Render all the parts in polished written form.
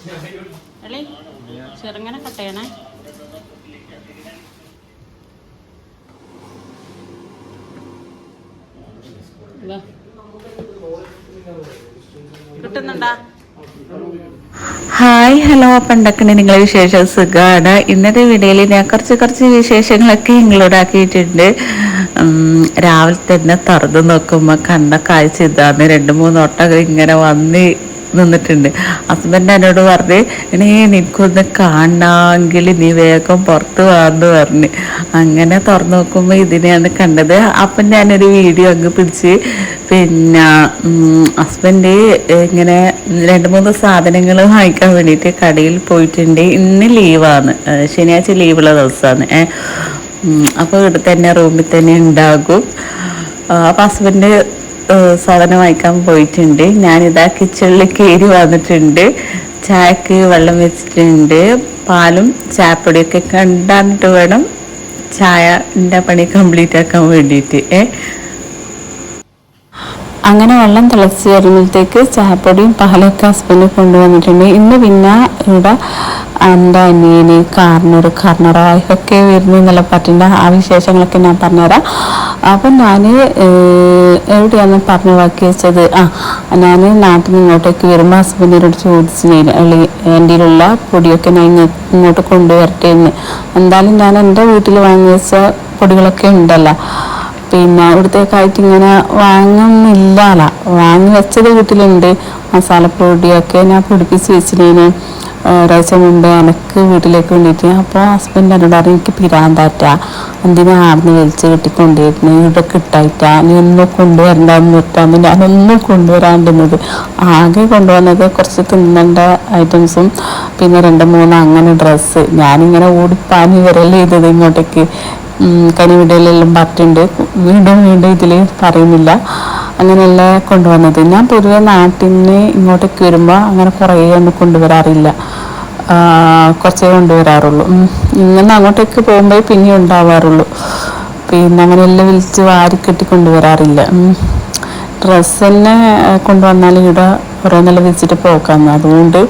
അല്ലേ ചെറുങ്ങനെ കട്ട് ചെയ്യണേ. കിട്ടുന്നുണ്ടാ? ഹായ് ഹലോ, അപ്പം ഉണ്ടാക്കണേ നിങ്ങളെ വിശേഷം സുഖമാണ്. ഇന്നത്തെ വീഡിയോയിൽ ഞാൻ കുറച്ച് വിശേഷങ്ങളൊക്കെ നിങ്ങളോടാക്കിയിട്ടുണ്ട്. രാവിലെ തന്നെ തുറന്ന് നോക്കുമ്പോൾ കണ്ട കാഴ്ച ഇതാണ്. 2-3 ഒട്ടകം ഇങ്ങനെ നിന്നിട്ടുണ്ട്. ഹസ്ബൻഡ് എന്നോട് പറഞ്ഞ് ഇനി നിനക്കൊന്ന് കാണണമെങ്കിൽ നീ വേഗം പുറത്ത് വാന്ന് പറഞ്ഞ്. അങ്ങനെ തുറന്ന് നോക്കുമ്പോൾ ഇതിനെയാണ് കണ്ടത്. അപ്പം ഞാനൊരു വീഡിയോ അങ്ങ് പിടിച്ച് പിന്നെ ഹസ്ബൻഡ് ഇങ്ങനെ 2-3 സാധനങ്ങൾ വാങ്ങിക്കാൻ വേണ്ടിയിട്ട് കടയിൽ പോയിട്ടുണ്ട്. ഇന്ന് ലീവാണ്, ശനിയാഴ്ച ലീവുള്ള ദിവസമാണ്. അപ്പോൾ ഇവിടെ തന്നെ റൂമിൽ തന്നെ ഉണ്ടാകും. അപ്പം ഹസ്ബൻഡ് സാധനം വാങ്ങിക്കാൻ പോയിട്ടുണ്ട്. ഞാനിതാ കിച്ചണിൽ കയറി വന്നിട്ടുണ്ട്. ചായക്ക് വെള്ളം വെച്ചിട്ടുണ്ട്. പാലും ചായപ്പൊടിയൊക്കെ കണ്ടാന്നിട്ട് വേണം ചായൻ്റെ പണി കംപ്ലീറ്റ് ആക്കാൻ വേണ്ടിയിട്ട്. അങ്ങനെ വെള്ളം തിളച്ച് വരുമ്പോഴത്തേക്ക് ചായപ്പൊടിയും പാലൊക്കെ ഹസ്ബൻഡ് കൊണ്ടുവന്നിട്ടുണ്ട്. ഇന്ന് പിന്നെ ഇവിടെ എൻ്റെ അനിയന് കാർണർ വൈഫൊക്കെ വരുന്നു എന്നുള്ള പറ്റിൻ്റെ ആ വിശേഷങ്ങളൊക്കെ ഞാൻ പറഞ്ഞുതരാം. അപ്പം ഞാൻ എവിടെയാണ് പറഞ്ഞു ബാക്കി വെച്ചത്, ഞാൻ നാട്ടിൽ നിന്ന് ഇങ്ങോട്ടേക്ക് വരുമ്പോൾ ഹസ്ബൻഡിനോട് ചോദിച്ചു എൻ്റെയിലുള്ള പൊടിയൊക്കെ ഞാൻ ഇങ്ങോട്ട് കൊണ്ടുവരട്ടെ എന്ന്. എന്തായാലും ഞാൻ എൻ്റെ വീട്ടിൽ വാങ്ങി വെച്ച പൊടികളൊക്കെ ഉണ്ടല്ലോ, പിന്നെ ഇവിടത്തേക്കായിട്ട് ഇങ്ങനെ വാങ്ങുന്നില്ല. വാങ്ങി വെച്ചത് വീട്ടിലുണ്ട്. മസാലപ്പൊടിയൊക്കെ ഞാൻ പൊടിപ്പിച്ച് വെച്ചിട്ടേന് ഒരാഴ്ച മുമ്പ് എനിക്ക് വീട്ടിലേക്ക് വേണ്ടിയിട്ട്. അപ്പോൾ ഹസ്ബൻഡ് എന്നോട് പറഞ്ഞു എനിക്ക് പിരാന്താറ്റ, എന്തിനാ ആടുന്ന് വലിച്ച് കെട്ടിക്കൊണ്ടിരുന്നു, ഇവിടെ കിട്ടായിട്ടാ, നീ ഒന്നും കൊണ്ടുവരണ്ടെന്ന് നിർത്താന്ന്. ഞാനൊന്നും കൊണ്ടുവരാണ്ടുന്നത്, ആകെ കൊണ്ടുവന്നത് കുറച്ച് തിന്നേണ്ട ഐറ്റംസും പിന്നെ 2-3 അങ്ങനെ ഡ്രസ്സ്. ഞാനിങ്ങനെ ഓടിപ്പാഞ്ഞ് വരല്ലേ ചെയ്തത് ഇങ്ങോട്ടേക്ക്. കനിവിടയിലെല്ലാം പറ്റുണ്ട്, വീണ്ടും ഇതിൽ പറയുന്നില്ല. അങ്ങനെയല്ല കൊണ്ടുവന്നത്. ഞാൻ പൊതുവെ നാട്ടിൽ നിന്ന് ഇങ്ങോട്ടേക്ക് വരുമ്പോൾ അങ്ങനെ കുറേ ഒന്നും കൊണ്ടുവരാറില്ല, കുറച്ചേ കൊണ്ടുവരാറുള്ളൂ. ഇങ്ങനെ അങ്ങോട്ടേക്ക് പോകുമ്പോൾ പിന്നെ ഉണ്ടാവാറുള്ളൂ. പിന്നെ അങ്ങനെയെല്ലാം വിളിച്ച് വാരിക്കെട്ടി കൊണ്ടുവരാറില്ല. ഡ്രസ്സ് തന്നെ കൊണ്ടുവന്നാൽ ഇവിടെ ഓരോന്നെല്ലാം വിളിച്ചിട്ട് പോക്കാന്ന്. അതുകൊണ്ട്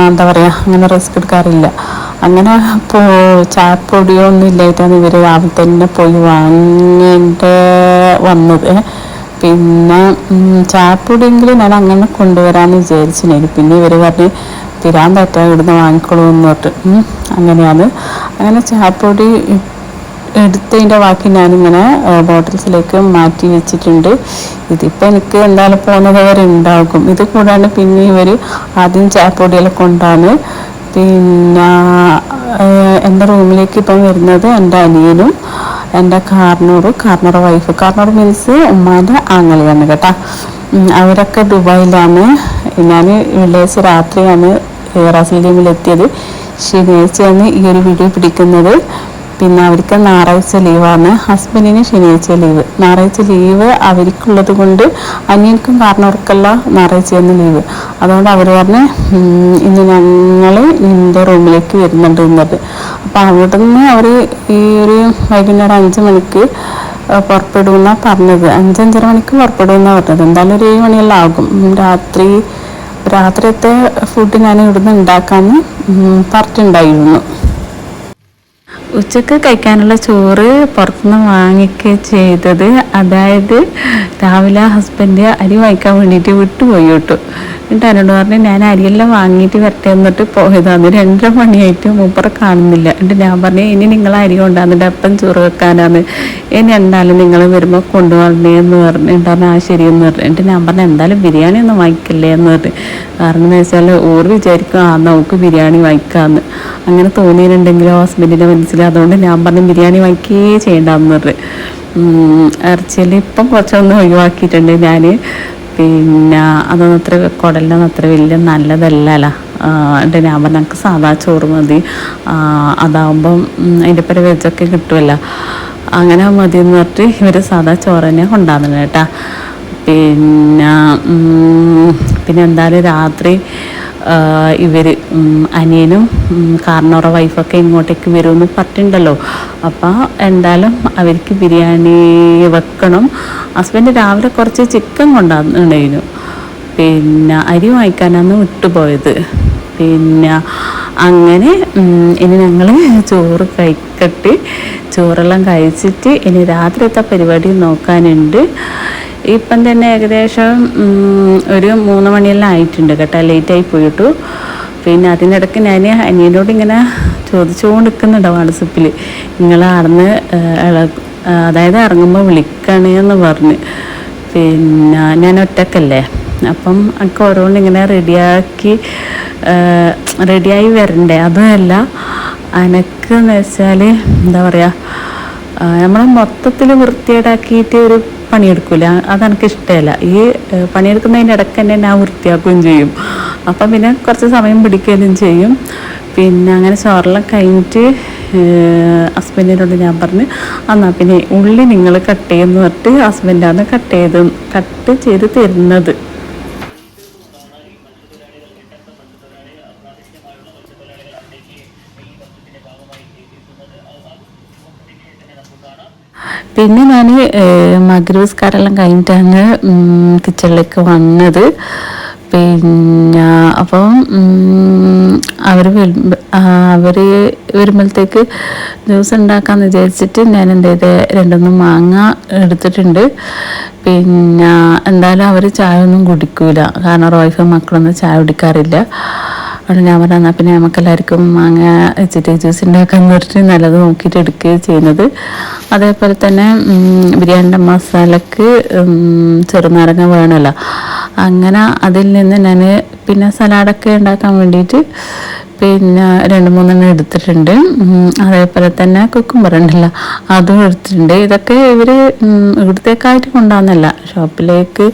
എന്താ പറയുക, അങ്ങനെ റിസ്ക് എടുക്കാറില്ല. അങ്ങനെ ചായപ്പൊടിയോ ഒന്നും ഇല്ലായിട്ടാണ് ഇവർ രാവിലെ തന്നെ പോയി വാങ്ങിയിട്ട് വന്നത്. പിന്നെ ചായപ്പൊടിയെങ്കിലും ഞാൻ അങ്ങനെ കൊണ്ടുവരാമെന്ന് വിചാരിച്ചിരുന്നു. പിന്നെ ഇവർ പറഞ്ഞ് പിരാന്താറ്റ ഇവിടുന്ന് വാങ്ങിക്കോളൂ എന്ന് പറഞ്ഞിട്ട് അങ്ങനെയാണ്. അങ്ങനെ ചായപ്പൊടി എടുത്തതിൻ്റെ ബാക്കി ഞാനിങ്ങനെ ബോട്ടിൽസിലേക്ക് മാറ്റി വെച്ചിട്ടുണ്ട്. ഇതിപ്പോൾ എനിക്ക് എന്തായാലും പോകുന്നത് വരെ ഉണ്ടാകും. ഇത് കൂടാണ്ട് പിന്നെ ഇവർ ആദ്യം ചായപ്പൊടിയെല്ലാം കൊണ്ടാണ് പിന്നെ എൻ്റെ റൂമിലേക്ക് ഇപ്പം വരുന്നത് എൻ്റെ അനിയനും എൻ്റെ കാർണർ വൈഫ്. കാർണർ മീൻസ് ഉമ്മാൻ്റെ ആങ്ങളയാണ് കേട്ടോ. അവരൊക്കെ ദുബായിലാണ്. ഞാൻ വെള്ളിയാഴ്ച രാത്രിയാണ് റാസൽഖൈമിലെത്തിയത്. ശനിയാഴ്ചയാണ് ഈ ഒരു വീഡിയോ പിടിക്കുന്നത്. പിന്നെ അവർക്ക് ഞായറാഴ്ച ലീവാണ്, ഹസ്ബൻഡിന് ശനിയാഴ്ച ലീവ്. ഞായറാഴ്ച ലീവ് അവർക്കുള്ളത് കൊണ്ട് അനിയൻക്കും കാരണവർക്കല്ല ഞായറാഴ്ചയാണ് ലീവ്. അതുകൊണ്ട് അവർ പറഞ്ഞ് ഇന്ന് ഞങ്ങൾ നിൻ്റെ റൂമിലേക്ക് വരുന്നുണ്ട് എന്നത്. അപ്പോൾ അവിടെ നിന്ന് അവർ ഈ ഒരു വൈകുന്നേരം 5 മണിക്ക് പുറപ്പെടുമെന്നാണ് പറഞ്ഞത്. 5-5:30 മണിക്ക് പുറപ്പെടുമെന്നാണ് പറഞ്ഞത്. എന്തായാലും ഒരു 7 മണിയെല്ലാം ആകും. രാത്രിയത്തെ ഫുഡ് ഞാൻ ഇവിടുന്ന് ഉണ്ടാക്കാമെന്ന് പറഞ്ഞിട്ടുണ്ടായിരുന്നു. ഉച്ചക്ക് കഴിക്കാനുള്ള ചോറ് പുറത്തുനിന്ന് വാങ്ങിക്കുക ചെയ്തത്. അതായത് രാവിലെ ഹസ്ബൻഡ് അരി വാങ്ങിക്കാൻ വേണ്ടിയിട്ട് വിട്ടുപോയി കേട്ടോ. എന്നിട്ട് എന്നോട് പറഞ്ഞ് ഞാൻ അരിയെല്ലാം വാങ്ങിയിട്ട് വരട്ടെ എന്നിട്ട് പോയതാണ്. 2:30 മണിയായിട്ട് മൂപ്പറെ കാണുന്നില്ല. എന്നിട്ട് ഞാൻ പറഞ്ഞു ഇനി നിങ്ങൾ അരി കൊണ്ടാന്നിട്ട് അപ്പം ചോറ് വെക്കാനാണ്, ഇനി എന്തായാലും നിങ്ങൾ വരുമ്പോൾ കൊണ്ടുപോകണേ എന്ന് പറഞ്ഞിട്ടുണ്ടായിരുന്നു. ആ ശരിയെന്ന് പറഞ്ഞു. എന്നിട്ട് ഞാൻ പറഞ്ഞു എന്തായാലും ബിരിയാണി ഒന്നും വാങ്ങിക്കല്ലേ എന്ന് പറഞ്ഞു. കാരണം എന്ന് വെച്ചാൽ ഓർ വിചാരിക്കും നമുക്ക് ബിരിയാണി വാങ്ങിക്കാമെന്ന്. അങ്ങനെ തോന്നിയിട്ടുണ്ടെങ്കിലോ ഹസ്ബൻഡിൻ്റെ മനസ്സിൽ. അതുകൊണ്ട് ഞാൻ പറഞ്ഞു ബിരിയാണി വാങ്ങിക്കുകയേ ചെയ്യണ്ടെന്ന് പറഞ്ഞു. ഇറച്ചിയിൽ ഇപ്പം കുറച്ചൊന്നും ഒഴിവാക്കിയിട്ടുണ്ട് ഞാൻ. പിന്നെ അതൊന്നും അത്ര കുടലിനൊന്നും അത്ര വലിയ നല്ലതല്ലല്ലോ. എന്നിട്ട് ഞാൻ പറഞ്ഞു എനിക്ക് സാധാ ചോറ് മതി, അതാവുമ്പം അതിൻ്റെ പേര് വെജൊക്കെ കിട്ടുമല്ലോ, അങ്ങനെ മതി എന്ന് പറഞ്ഞിട്ട് ഇവർ സാധാ ചോറ് തന്നെ കൊണ്ടുവന്നത് കേട്ടോ. പിന്നെ എന്തായാലും രാത്രി ഇവർ അനിയനും കാർണോറ വൈഫൊക്കെ ഇങ്ങോട്ടേക്ക് വരുമെന്ന് പറഞ്ഞിട്ടുണ്ടല്ലോ. അപ്പോൾ എന്തായാലും അവർക്ക് ബിരിയാണി വെക്കണം. ഹസ്ബൻഡ് രാവിലെ കുറച്ച് ചിക്കൻ കൊണ്ടുവന്നിട്ടുണ്ടായിരുന്നു. പിന്നെ അരി വാങ്ങിക്കാനാണ് വിട്ടുപോയത്. പിന്നെ അങ്ങനെ ഇനി ഞങ്ങൾ ചോറ് കഴിക്കട്ട്. ചോറെല്ലാം കഴിച്ചിട്ട് ഇനി രാത്രിയത്തെ പരിപാടി നോക്കാനുണ്ട്. ഇപ്പം തന്നെ ഏകദേശം ഒരു 3 മണിയെല്ലാം ആയിട്ടുണ്ട് കേട്ടോ, ലേറ്റായി പോയിട്ടു. പിന്നെ അതിനിടയ്ക്ക് ഞാൻ അനിയനോട് ഇങ്ങനെ ചോദിച്ചുകൊണ്ട് നിൽക്കുന്നുണ്ട് വാട്സപ്പിൽ, നിങ്ങൾ അവിടുന്ന് അതായത് ഇറങ്ങുമ്പോൾ വിളിക്കണേ എന്ന് പറഞ്ഞ്. പിന്നെ ഞാൻ ഒറ്റക്കല്ലേ, അപ്പം എനിക്ക് ഓരോന്ന് ഇങ്ങനെ റെഡിയായി വരണ്ടേ. അതുമല്ല എനക്കെന്ന് വെച്ചാൽ എന്താ പറയുക, നമ്മൾ മൊത്തത്തിൽ വൃത്തിയേടാക്കിയിട്ട് ഒരു പണിയെടുക്കില്ല, അതെനിക്ക് ഇഷ്ടമല്ല. ഈ പണിയെടുക്കുന്നതിൻ്റെ ഇടയ്ക്ക് തന്നെ ഞാൻ വൃത്തിയാക്കുകയും ചെയ്യും. അപ്പം പിന്നെ കുറച്ച് സമയം പിടിക്കുകയും ചെയ്യും. പിന്നെ അങ്ങനെ ചോറെല്ലാം കഴിഞ്ഞിട്ട് ഹസ്ബൻഡിനോട് ഞാൻ പറഞ്ഞ്, എന്നാൽ പിന്നെ ഉള്ളി നിങ്ങൾ കട്ട് ചെയ്യുമെന്ന് പറഞ്ഞിട്ട് ഹസ്ബൻഡാണ് കട്ട് ചെയ്ത് തരുന്നത്. പിന്നെ ഞാൻ മഗ്‌രിബ് നിസ്കാരമെല്ലാം കഴിഞ്ഞിട്ടാണ് കിച്ചണിലേക്ക് വന്നത്. പിന്നെ അപ്പം അവർ വരുമ്പോഴത്തേക്ക് ജ്യൂസ് ഉണ്ടാക്കാമെന്ന് വിചാരിച്ചിട്ട് ഞാൻ എന്ത് ചെയ്ത് 2 മാങ്ങ എടുത്തിട്ടുണ്ട്. പിന്നെ എന്തായാലും അവർ ചായ ഒന്നും കുടിക്കൂല, കാരണം വൈഫും മക്കളൊന്നും ചായ കുടിക്കാറില്ല. അവിടെ ഞാൻ പറഞ്ഞാൽ എന്നാൽ പിന്നെ നമുക്കെല്ലാവർക്കും മാങ്ങ വെച്ചിട്ട് ജ്യൂസ് ഉണ്ടാക്കാൻ പറഞ്ഞിട്ട് നല്ലത് നോക്കിയിട്ട് എടുക്കുകയും ചെയ്യുന്നത്. അതേപോലെ തന്നെ ബിരിയാണിൻ്റെ മസാലക്ക് ചെറുനാരങ്ങ വേണമല്ലോ, അങ്ങനെ അതിൽ നിന്ന് ഞാൻ പിന്നെ സലാഡൊക്കെ ഉണ്ടാക്കാൻ വേണ്ടിയിട്ട് പിന്നെ 2-3 എടുത്തിട്ടുണ്ട്. അതേപോലെ തന്നെ കുക്കുംബർ ഉണ്ടല്ലോ, അതും എടുത്തിട്ടുണ്ട്. ഇതൊക്കെ ഇവർ ഇവിടത്തേക്കായിട്ട് കൊണ്ടുവന്നല്ല, ഷോപ്പിലേക്ക്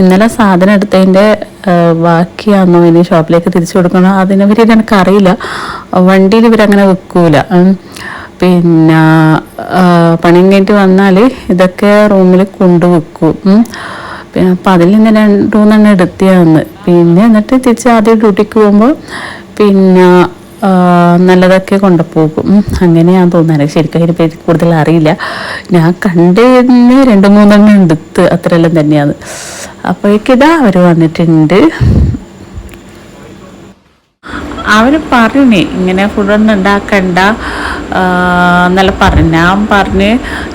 ഇന്നലെ സാധനം എടുത്തതിൻ്റെ ബാക്കിയാണോ ഇനി ഷോപ്പിലേക്ക് തിരിച്ചു കൊടുക്കണോ അതിനെപ്പറ്റി എനിക്കറിയില്ല. വണ്ടിയിൽ ഇവരങ്ങനെ വെക്കൂല. പിന്നെ പണിയും കഴിഞ്ഞിട്ട് വന്നാൽ ഇതൊക്കെ റൂമിൽ കൊണ്ടുവെക്കും. പിന്നെ അപ്പം അതിൽ നിന്ന് 2-3 എടുത്തിയാന്ന്. പിന്നെ എന്നിട്ട് തിരിച്ച് ആദ്യം ഡ്യൂട്ടിക്ക് പോകുമ്പോൾ പിന്നെ നല്ലതൊക്കെ കൊണ്ടുപോകും. അങ്ങനെയാന്ന് തോന്നുന്നത്, ശരിക്കും അതിനെ പറ്റി കൂടുതൽ അറിയില്ല. ഞാൻ കണ്ടിരുന്ന് 2-3 എടുത്ത് അത്രയെല്ലാം തന്നെയാണ്. അപ്പോഴേക്കിതാ അവർ വന്നിട്ടുണ്ട്. അവർ പറഞ്ഞ് ഇങ്ങനെ ഫുഡൊന്നും ഉണ്ടാക്കണ്ട എന്നല്ല പറഞ്ഞു. ഞാൻ പറഞ്ഞ്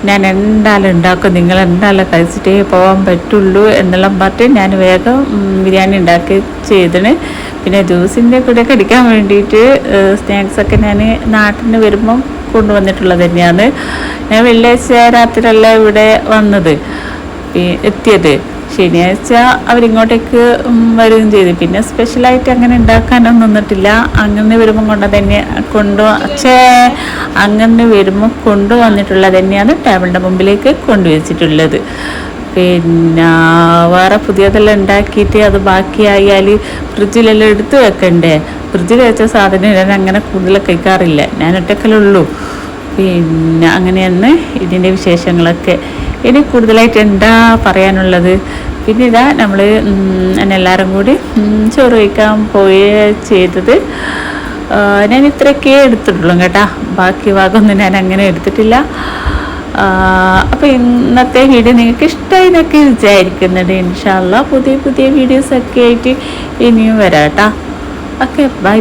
ഞാൻ എന്തായാലും ഉണ്ടാക്കും, നിങ്ങൾ എന്തായാലും കഴിച്ചിട്ടേ പോകാൻ പറ്റുള്ളൂ എന്നെല്ലാം പറഞ്ഞിട്ട് ഞാൻ വേഗം ബിരിയാണി ഉണ്ടാക്കി ചെയ്തിന്. പിന്നെ ജ്യൂസിൻ്റെ കൂടെയൊക്കെ അടിക്കാൻ വേണ്ടിയിട്ട് സ്നാക്സൊക്കെ ഞാൻ നാട്ടിൽ നിന്ന് വരുമ്പം കൊണ്ടുവന്നിട്ടുള്ളത് തന്നെയാണ്. ഞാൻ വെള്ളിയാഴ്ച രാത്രിയല്ല ഇവിടെ എത്തിയത്. ശനിയാഴ്ച അവരിങ്ങോട്ടേക്ക് വരികയും ചെയ്തു. പിന്നെ സ്പെഷ്യലായിട്ട് അങ്ങനെ ഉണ്ടാക്കാനൊന്നും നിന്നിട്ടില്ല. അങ്ങനെ വരുമ്പം അങ്ങനെ വരുമ്പോൾ കൊണ്ടുവന്നിട്ടുള്ളത് തന്നെയാണ് ടേബിളിൻ്റെ മുമ്പിലേക്ക് കൊണ്ടുവച്ചിട്ടുള്ളത്. പിന്നെ വേറെ പുതിയതെല്ലാം ഉണ്ടാക്കിയിട്ട് അത് ബാക്കിയായാൽ ഫ്രിഡ്ജിലെല്ലാം എടുത്ത് വെക്കണ്ടേ. ഫ്രിഡ്ജിൽ വെച്ച സാധനം ഞാൻ അങ്ങനെ കൂടുതൽ കഴിക്കാറില്ല, ഞാൻ ഒറ്റക്കലുള്ളൂ. പിന്നെ അങ്ങനെയാണ് ഇതിൻ്റെ വിശേഷങ്ങളൊക്കെ. ഇനി കൂടുതലായിട്ട് എന്താ പറയാനുള്ളത്? പിന്നെ ഇതാ നമ്മൾ എല്ലാവരും കൂടി ചോറ് കഴിക്കാൻ ചെയ്തത്. ഞാൻ ഇത്രയൊക്കെ എടുത്തിട്ടുള്ളൂ കേട്ടോ, ബാക്കി ഭാഗമൊന്നും ഞാൻ അങ്ങനെ എടുത്തിട്ടില്ല. അപ്പോൾ ഇന്നത്തെ വീഡിയോ നിങ്ങൾക്ക് ഇഷ്ടമായി എന്നൊക്കെ വിചാരിക്കുന്നുണ്ട്. ഇൻഷാ അല്ലാഹ് പുതിയ വീഡിയോസൊക്കെ ആയിട്ട് ഇനിയും വരാം കേട്ടോ. Okay, by.